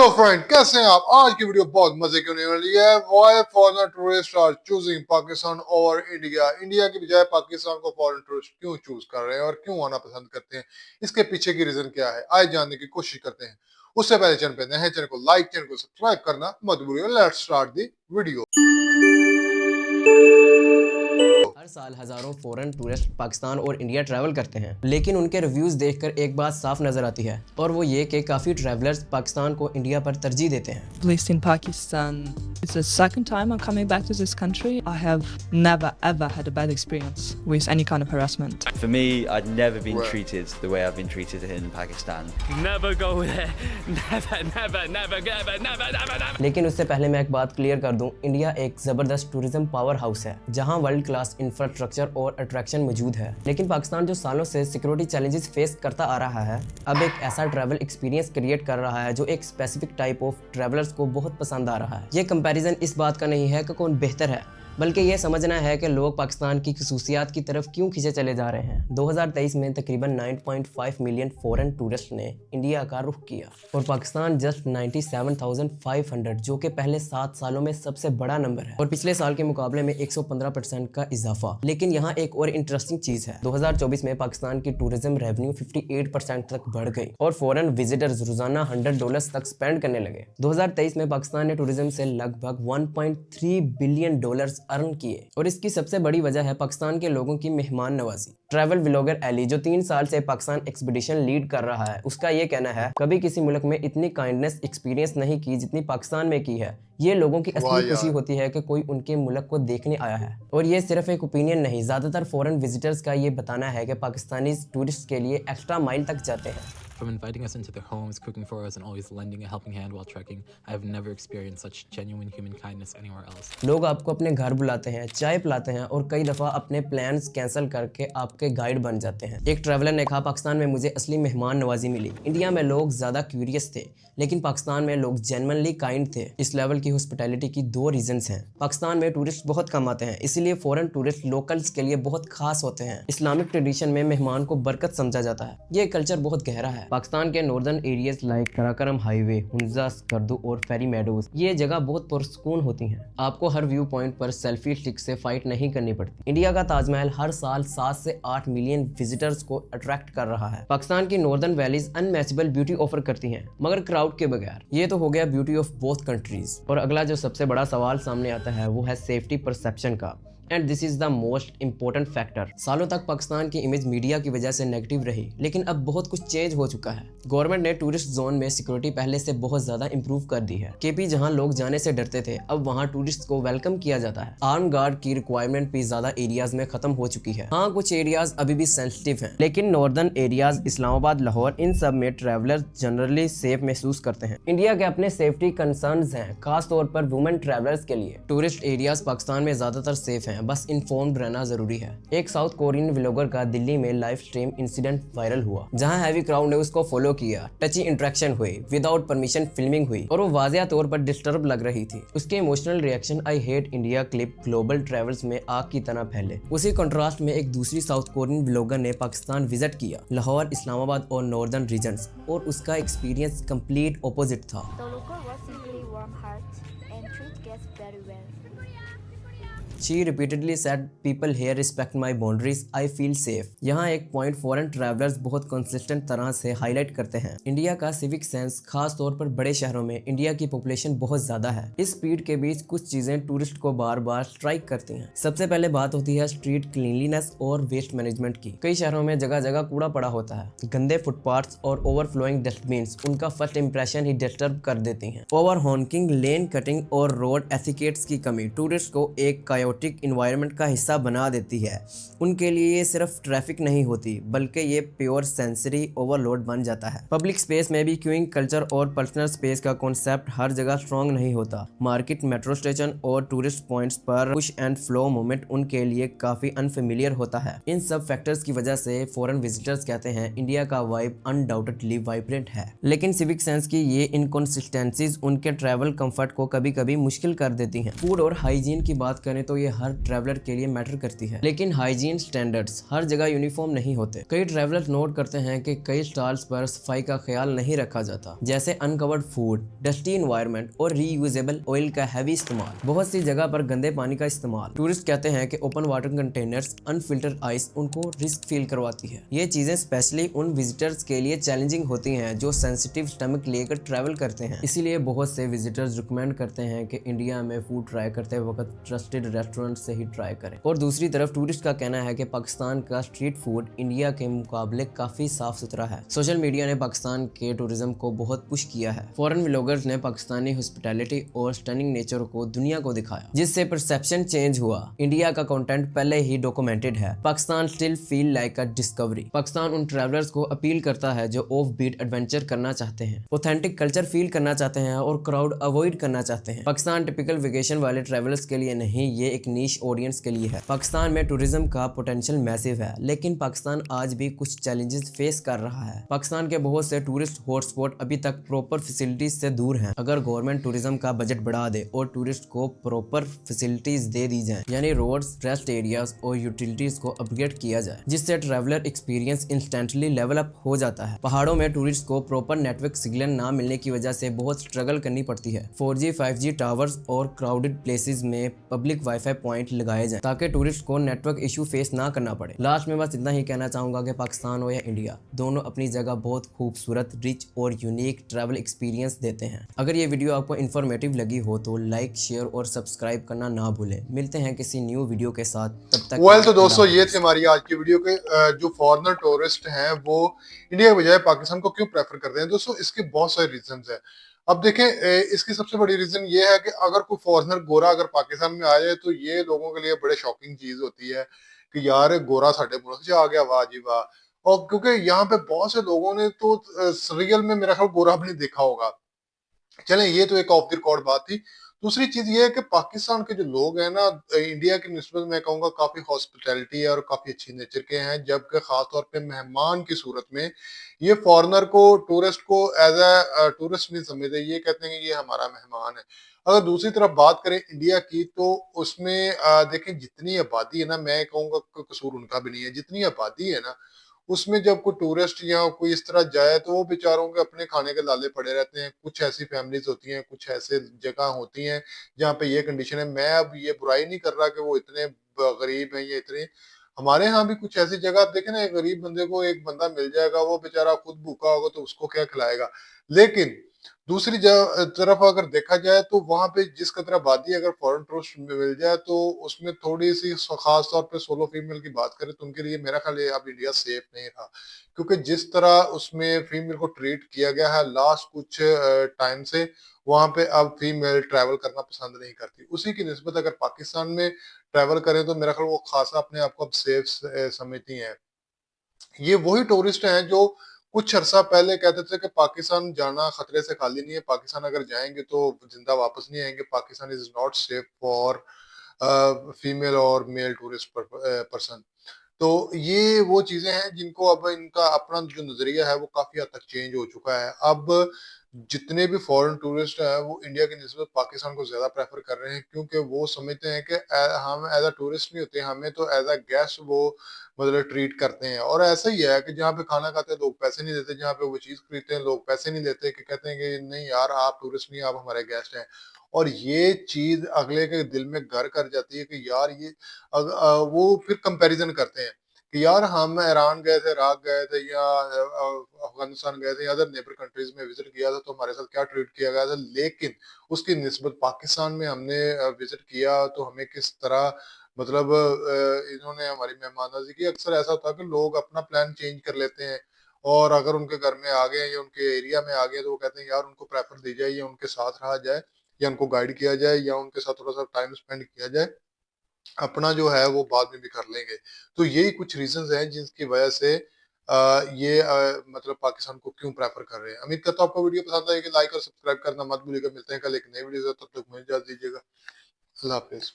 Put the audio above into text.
Hello friend, कैसे हैं आप। आज की वीडियो बहुत मजे की होने वाली है। Why foreign tourist are choosing Pakistan over India. India की बजाय पाकिस्तान को फॉरेन टूरिस्ट क्यों चूज कर रहे हैं और क्यों आना पसंद करते हैं, इसके पीछे की रीजन क्या है, आज जानने की कोशिश करते हैं। उससे पहले चैनल पे नए हैं, चैनल को लाइक, चैनल को सब्सक्राइब करना मत भूलिए। Let's start the video. हर साल हजारों फॉरेन टूरिस्ट पाकिस्तान और इंडिया ट्रैवल करते हैं, लेकिन उनके रिव्यूज देखकर एक बात साफ नजर आती है और वो ये कि काफी ट्रैवलर्स पाकिस्तान को इंडिया पर तरजीह देते हैं। Placed in Pakistan. It's the second time I'm coming back to this country. I have never ever had a bad experience with any kind of harassment. For me, I'd never been treated the way I've been treated in Pakistan. Never go there. Never. लेकिन उससे पहले मैं एक बात clear कर दूं, India एक जबरदस्त टूरिज्म पावर हाउस है जहां वर्ल्ड क्लास इंफ्रास्ट्रक्चर और अट्रैक्शन मौजूद है। लेकिन पाकिस्तान जो सालों से सिक्योरिटी चैलेंजेस फेस करता आ रहा है, अब एक ऐसा ट्रैवल एक्सपीरियंस क्रिएट कर रहा है जो एक स्पेसिफिक टाइप ऑफ ट्रैवलर्स को बहुत पसंद आ रहा है। ये कंपैरिजन इस बात का नहीं है कि कौन बेहतर है, बल्कि ये समझना है कि लोग पाकिस्तान की खसूसियात की तरफ क्यों खींचे चले जा रहे हैं। 2023 में तकरीबन 9.5 मिलियन फॉरेन टूरिस्ट ने इंडिया का रुख किया और पाकिस्तान जस्ट 97,500, जो कि पहले 7 सालों में सबसे बड़ा नंबर है और पिछले साल के मुकाबले में 115% का इजाफा। लेकिन यहाँ एक और इंटरेस्टिंग चीज है, 2024 में पाकिस्तान की टूरिज्म रेवेन्यू 58% तक बढ़ गई और फॉरेन विजिटर्स रोजाना $100 तक स्पेंड करने लगे। 2023 में पाकिस्तान ने टूरिज्म से लगभग $1.3 बिलियन अर्न किए और इसकी सबसे बड़ी वजह है पाकिस्तान के लोगों की मेहमान नवाजी। ट्रैवल व्लॉगर एली, जो 3 साल से पाकिस्तान एक्सपीडिशन लीड कर रहा है, उसका ये कहना है कभी किसी मुल्क में इतनी काइंडनेस एक्सपीरियंस नहीं की जितनी पाकिस्तान में की है। ये लोगों की असली खुशी होती है कि कोई उनके मुल्क को देखने आया है और ये सिर्फ एक ओपिनियन नहीं, ज्यादातर फॉरेन विजिटर्स का ये बताना है कि पाकिस्तानी टूरिस्ट के लिए एक्स्ट्रा माइल तक जाते हैं। From inviting us into their homes, cooking for us, and always lending a helping hand while trekking, I have never experienced such genuine human kindness anywhere else. लोग आपको अपने घर बुलाते हैं, चाय पिलाते हैं और कई दफ़ा अपने प्लान्स कैंसिल करके आपके गाइड बन जाते हैं। एक ट्रैवलर ने कहा, पाकिस्तान में मुझे असली मेहमान नवाजी मिली। इंडिया में लोग ज़्यादा क्यूरियस थे, लेकिन पाकिस्तान में लोग जेन्युइनली काइंड थे। इस लेवल की हॉस्पिटैलिटी की 2 रीजंस हैं। पाकिस्तान में टूरिस्ट बहुत कम आते हैं, इसलिए फॉरेन टूरिस्ट लोकल्स के लिए बहुत खास होते हैं। इस्लामिक ट्रेडिशन में मेहमान को बरकत समझा जाता है। ये कल्चर बहुत गहरा है। पाकिस्तान के northern areas like Karakoram highway, Hunza, Skardu और फेरी मेडोज, ये जगह बहुत पुरसकून होती हैं। आपको हर व्यू पॉइंट पर सेल्फी स्टिक से फाइट नहीं करनी पड़ती। इंडिया का ताजमहल हर साल 7 से 8 मिलियन विजिटर्स को अट्रैक्ट कर रहा है। पाकिस्तान की northern valleys unmatchable beauty offer करती हैं, मगर क्राउड के बगैर। ये तो हो गया ब्यूटी ऑफ बोथ कंट्रीज। और अगला जो सबसे बड़ा सवाल सामने आता है वो है सेफ्टी परसेप्शन का। And this is the most important factor. सालों तक पाकिस्तान की इमेज मीडिया की वजह से नेगेटिव रही, लेकिन अब बहुत कुछ चेंज हो चुका है। गवर्नमेंट ने टूरिस्ट जोन में सिक्योरिटी पहले से बहुत ज्यादा इंप्रूव कर दी है। केपी जहां लोग जाने से डरते थे, अब वहां टूरिस्ट को वेलकम किया जाता है। आर्म गार्ड की रिक्वायरमेंट भी ज्यादा एरियाज में खत्म हो चुकी है। हाँ, कुछ एरियाज अभी भी सेंसिटिव हैं, लेकिन नॉर्दर्न एरियाज, इस्लामाबाद, लाहौर, इन सब में ट्रैवलर्स जनरली सेफ महसूस करते हैं। इंडिया के अपने सेफ्टी कंसर्न्स हैं, खास तौर पर वुमेन ट्रैवलर्स के लिए। टूरिस्ट एरियाज पाकिस्तान में ज्यादातर सेफ हैं, बस इन्फॉर्म्ड रहना जरूरी है। एक साउथ कोरियन व्लॉगर का दिल्ली में लाइव स्ट्रीम इंसिडेंट वायरल हुआ, जहां हैवी क्राउड ने उसको फॉलो किया, टची इंटरेक्शन हुई, विदाउट परमिशन फिल्मिंग हुई और वो वाज़िया तौर पर डिस्टर्ब लग रही थी। उसके emotional reaction I hate India clip global travels में आग की तरह फैले। उसी कंट्रास्ट में एक दूसरी साउथ कोरियन व्लॉगर ने पाकिस्तान विजिट किया, लाहौर, इस्लामाबाद और नॉर्दर्न रीजन्स, और उसका एक्सपीरियंस कंप्लीट ऑपोजिट था। The local was simply warm heart and treat guests very well. She repeatedly said, "People here respect my boundaries. I feel safe." यहाँ एक point foreign travellers बहुत consistent तरह से highlight करते हैं। इंडिया का civic sense, खास तौर पर बड़े शहरों में इंडिया की पॉपुलेशन बहुत ज्यादा है। इस स्पीड के बीच कुछ चीजें टूरिस्ट को बार बार स्ट्राइक करती हैं। सबसे पहले बात होती है स्ट्रीट क्लीनलीनेस और वेस्ट मैनेजमेंट की। कई शहरों में जगह जगह कूड़ा पड़ा होता है। गंदे फुटपाथ्स और ओवरफ्लोइंग डस्टबिन्स उनका फर्स्ट इंप्रेशन ही डिस्टर्ब कर देती हैं। ओवर हॉर्किंग, लेन कटिंग और रोड एथिकेट्स की कमी टूरिस्ट को एक इन्वायरमेंट का हिस्सा बना देती है। उनके लिए ये सिर्फ ट्रैफिक नहीं होती, बल्कि ये प्योर सेंसरी ओवरलोड बन जाता है। पब्लिक स्पेस में भी क्यूइंग कल्चर और पर्सनल स्पेस का कॉन्सेप्ट हर जगह स्ट्रॉन्ग नहीं होता। मार्केट, मेट्रो स्टेशन और टूरिस्ट पॉइंट्स पर पुश एंड फ्लो मूवमेंट उनके लिए काफी अनफेमिलियर होता है। इन सब फैक्टर्स की वजह से फॉरेन विजिटर्स कहते हैं इंडिया का वाइब अनडाउटेडली वाइब्रेंट है, लेकिन सिविक सेंस की ये इनकॉन्सिस्टेंसीज उनके ट्रैवल कंफर्ट को कभी कभी मुश्किल कर देती हैं। फूड और हाइजीन की बात करें तो तो ये हर ट्रैवलर के लिए मैटर करती है। लेकिन हाइजीन स्टैंडर्ड्स हर जगह यूनिफॉर्म नहीं होते। कई ट्रैवलर नोट करते हैं कि कई स्टॉल्स पर सफाई का ख्याल नहीं रखा जाता, जैसे अनकवर्ड फूड, डस्टी एनवायरनमेंट और रीयूजेबल ऑयल का हैवी इस्तेमाल। बहुत सी जगह पर गंदे पानी का इस्तेमाल। टूरिस्ट कहते हैं कि open water containers, unfiltered ice उनको रिस्क फील करवाती है। ये चीजें स्पेशली उन विजिटर्स के लिए चैलेंजिंग होती हैं जो सेंसिटिव स्टमक लेकर ट्रैवल करते हैं। इसीलिए बहुत से विजिटर्स रिकमेंड करते हैं कि इंडिया में फूड ट्राई करते वक्त ट्रस्टेड रेस्टोरेंट से ही ट्राई करें। और दूसरी तरफ टूरिस्ट का कहना है कि पाकिस्तान का स्ट्रीट फूड इंडिया के मुकाबले काफी साफ सुथरा है। सोशल मीडिया ने पाकिस्तान के टूरिज्म को बहुत पुश किया है। फॉरेन व्लॉगर्स ने पाकिस्तानी हॉस्पिटैलिटी और स्टनिंग नेचर को दुनिया को दिखाया, जिससे परसेप्शन चेंज हुआ। इंडिया का कंटेंट पहले ही डॉक्यूमेंटेड है। पाकिस्तान स्टिल फील लाइक अ डिस्कवरी। पाकिस्तान उन ट्रैवलर्स को अपील करता है जो ऑफ बीट एडवेंचर करना चाहते हैं, ऑथेंटिक कल्चर फील करना चाहते हैं और क्राउड अवॉइड करना चाहते हैं। पाकिस्तान टिपिकल वेकेशन वाले ट्रैवलर्स के लिए नहीं, ये एक नीश ऑडियंस के लिए है। पाकिस्तान में टूरिज्म का पोटेंशियल मैसिव है, लेकिन पाकिस्तान आज भी कुछ चैलेंजेस फेस कर रहा है। पाकिस्तान के बहुत से टूरिस्ट हॉटस्पॉट अभी तक प्रॉपर फैसिलिटीज से दूर हैं। अगर गवर्नमेंट टूरिज्म का बजट बढ़ा दे और टूरिस्ट को प्रॉपर फैसिलिटीज दे दी जाए, यानी रोड्स, रेस्ट एरियाज और यूटिलिटीज को अपग्रेड किया जाए, जिससे traveller experience instantly level up हो जाता है। पहाड़ों में टूरिस्ट को प्रॉपर नेटवर्क सिग्नल ना मिलने की वजह से बहुत स्ट्रगल करनी पड़ती है। 4G 5G टावर्स और क्राउडेड प्लेसेस में पब्लिक वाईफाई पॉइंट लगाए जाएं, ताकि टूरिस्ट को नेटवर्क इशू फेस ना करना पड़े। लास्ट में बस इतना ही कहना चाहूंगा कि पाकिस्तान हो या इंडिया, दोनों अपनी जगह बहुत खूबसूरत, रिच और यूनिक ट्रैवल एक्सपीरियंस देते हैं। अगर ये वीडियो आपको इन्फॉर्मेटिव लगी हो तो लाइक, शेयर और सब्सक्राइब करना ना भूलें। मिलते हैं किसी न्यू वीडियो के साथ, तब तक तो दोस्तों ये थी हमारी आज की वीडियो के जो फॉरेनर टूरिस्ट हैं वो इंडिया के बजाय पाकिस्तान को क्यों प्रेफर करते हैं। दोस्तों इसके बहुत सारे रीजंस हैं। अब देखें, इसकी सबसे बड़ी रीजन ये है कि अगर कोई फॉरेनर गोरा अगर पाकिस्तान में आ जाए तो ये लोगों के लिए बड़े शॉकिंग चीज होती है कि यार गोरा साढ़े मुल्क से आ गया, वाह जी वाह। और क्योंकि यहाँ पे बहुत से लोगों ने तो रियल में मेरा ख्याल गोरा भी नहीं देखा होगा। चलें, ये तो एक ऑफ द रिकॉर्ड बात थी। दूसरी चीज ये है कि पाकिस्तान के जो लोग हैं ना, इंडिया की निस्बत मैं कहूँगा काफी हॉस्पिटैलिटी है और काफी अच्छी नेचर के हैं, जबकि खास तौर पे मेहमान की सूरत में ये फॉरेनर को, टूरिस्ट को एज ए टूरिस्ट नहीं समझते, ये कहते हैं कि ये हमारा मेहमान है। अगर दूसरी तरफ बात करें इंडिया की तो उसमें देखें जितनी आबादी है ना, मैं कहूँगा कोई कसूर उनका भी नहीं है। जितनी आबादी है ना उसमें जब कोई टूरिस्ट या कोई इस तरह जाए तो वो बेचारों के अपने खाने के लाले पड़े रहते हैं। कुछ ऐसी फैमिलीज होती हैं, कुछ ऐसे जगह होती हैं जहाँ पे ये कंडीशन है। मैं अब ये बुराई नहीं कर रहा कि वो इतने गरीब हैं या इतने, हमारे यहाँ भी कुछ ऐसी जगह आप देखें ना, एक गरीब बंदे को एक बंदा मिल जाएगा, वो बेचारा खुद भूखा होगा तो उसको क्या खिलाएगा। लेकिन दूसरी तरफ अगर देखा जाए तो वहां पे जिस कदर आबादी अगर फॉरेन टूरिस्ट मिल जाए तो उसमें थोड़ी सी खास तौर पे सोलो फीमेल की बात करें तो उनके लिए मेरा ख्याल है अब इंडिया सेफ नहीं रहा, क्योंकि जिस तरह उसमें फीमेल को ट्रीट किया गया है लास्ट कुछ टाइम से, वहां पे अब फीमेल ट्रैवल करना पसंद नहीं करती। उसी की निस्बत अगर पाकिस्तान में ट्रैवल करें तो मेरा ख्याल वो खासा अपने आप को अब सेफ समझती हैं। ये वही टूरिस्ट हैं जो कुछ अरसा पहले कहते थे कि पाकिस्तान जाना खतरे से खाली नहीं है, पाकिस्तान अगर जाएंगे तो जिंदा वापस नहीं आएंगे, Pakistan is not safe for female और मेल टूरिस्ट पर्सन। तो ये वो चीजें हैं जिनको अब इनका अपना जो नजरिया है वो काफी हद तक चेंज हो चुका है। अब जितने भी फॉरेन टूरिस्ट है वो इंडिया की निस्बत पाकिस्तान को ज्यादा प्रेफर कर रहे हैं, क्योंकि वो समझते हैं कि हम एज अ टूरिस्ट नहीं होते, हमें तो एज अ गेस्ट वो मतलब ट्रीट करते हैं। और ऐसा ही है कि जहाँ पे खाना खाते हैं लोग पैसे नहीं देते, जहाँ पे वो चीज खरीदते हैं लोग पैसे नहीं देते, कि कहते हैं कि नहीं यार आप टूरिस्ट नहीं, आप हमारे गेस्ट हैं। और ये चीज अगले के दिल में घर कर जाती है कि यार ये वो फिर कंपैरिजन करते हैं कि यार हम ईरान गए थे, इराक गए थे या अफगानिस्तान गए थे या अदर नेबर कंट्रीज में विजिट किया था तो हमारे साथ क्या ट्रीट किया गया था, लेकिन उसकी निस्बत पाकिस्तान में हमने विजिट किया तो हमें किस तरह मतलब इन्होंने हमारी मेहमाननवाजी की। अक्सर ऐसा होता है कि लोग अपना प्लान चेंज कर लेते हैं और अगर उनके घर में आ गए या उनके एरिया में आ गए तो वो कहते हैं यार उनको प्रेफर दी जाए या उनके साथ रहा जाए या उनको गाइड किया जाए या उनके साथ थोड़ा सा टाइम स्पेंड किया जाए, अपना जो है वो बाद में भी कर लेंगे। तो यही कुछ रीजंस हैं जिसकी वजह से ये मतलब पाकिस्तान को क्यों प्रेफर कर रहे हैं। उम्मीद करता हूँ आपको वीडियो पसंद आएगी, लाइक और सब्सक्राइब करना मत भूलिएगा। मिलते हैं कल एक नई वीडियो से, तब तक मुझे इजाजत दीजिएगा। अल्लाह हाफिज।